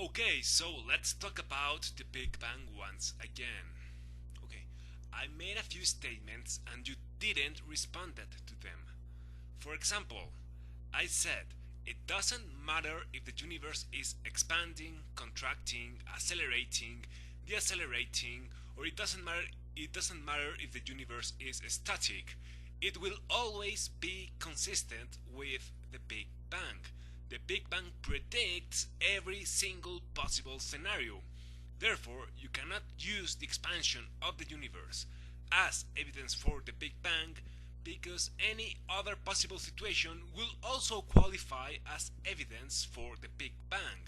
Okay, so let's talk about the Big Bang once again. Okay, I made a few statements and you didn't respond to them. For example, I said it doesn't matter if the universe is expanding, contracting, accelerating, decelerating, or it doesn't matter if the universe is static. It will always be consistent with the Big Bang. The Big Bang predicts every single possible scenario. Therefore, you cannot use the expansion of the universe as evidence for the Big Bang because any other possible situation will also qualify as evidence for the Big Bang.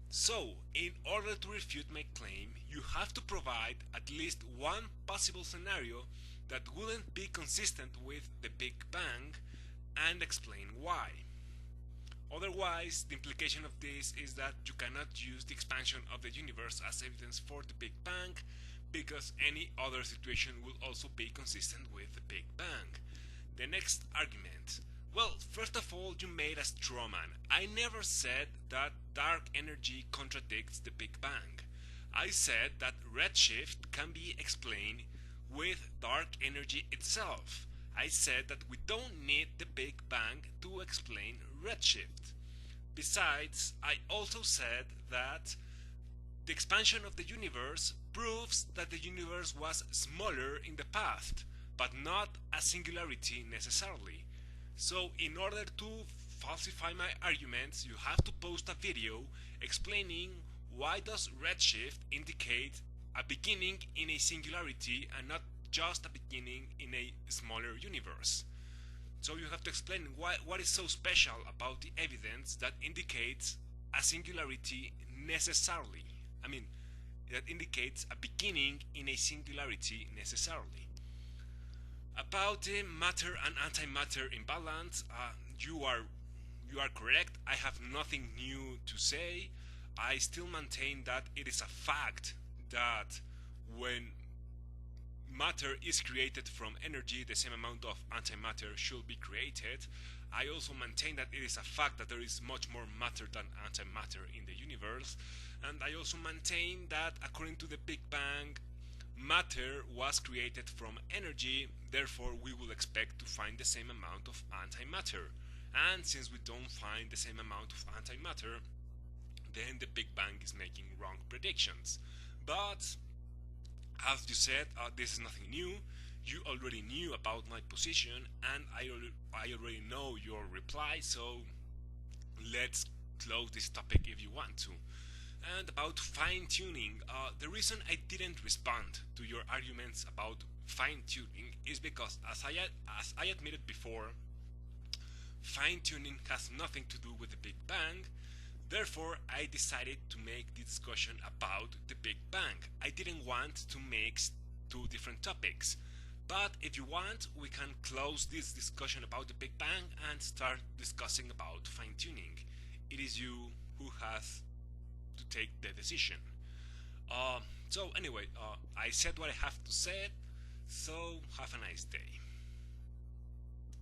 So, in order to refute my claim, you have to provide at least one possible scenario that wouldn't be consistent with the Big Bang and explain why. Otherwise, the implication of this is that you cannot use the expansion of the universe as evidence for the Big Bang because any other situation will also be consistent with the Big Bang. The next argument. Well, first of all, you made a straw man. I never said that dark energy contradicts the Big Bang. I said that redshift can be explained with dark energy itself. I said that we don't need the Big Bang to explain redshift. Besides, I also said that the expansion of the universe proves that the universe was smaller in the past, but not a singularity necessarily. So in order to falsify my arguments, you have to post a video explaining why does redshift indicate a beginning in a singularity and not just a beginning in a smaller universe. So you have to explain what is so special about the evidence that indicates a singularity necessarily. I mean, that indicates a beginning in a singularity necessarily. About the matter and antimatter imbalance, you are correct. I have nothing new to say. I still maintain that it is a fact that when matter is created from energy, the same amount of antimatter should be created. I also maintain that it is a fact that there is much more matter than antimatter in the universe. And I also maintain that according to the Big Bang, matter was created from energy, therefore we will expect to find the same amount of antimatter. And since we don't find the same amount of antimatter, then the Big Bang is making wrong predictions. But as you said, this is nothing new. You already knew about my position, and I already know your reply, so let's close this topic if you want to. And about fine tuning, the reason I didn't respond to your arguments about fine tuning is because, as I admitted before, fine tuning has nothing to do with the Big Bang. Therefore, I decided to make the discussion about the Big Bang. I didn't want to mix two different topics. But if you want, we can close this discussion about the Big Bang and start discussing about fine-tuning. It is you who has to take the decision. So anyway, I said what I have to say, so have a nice day.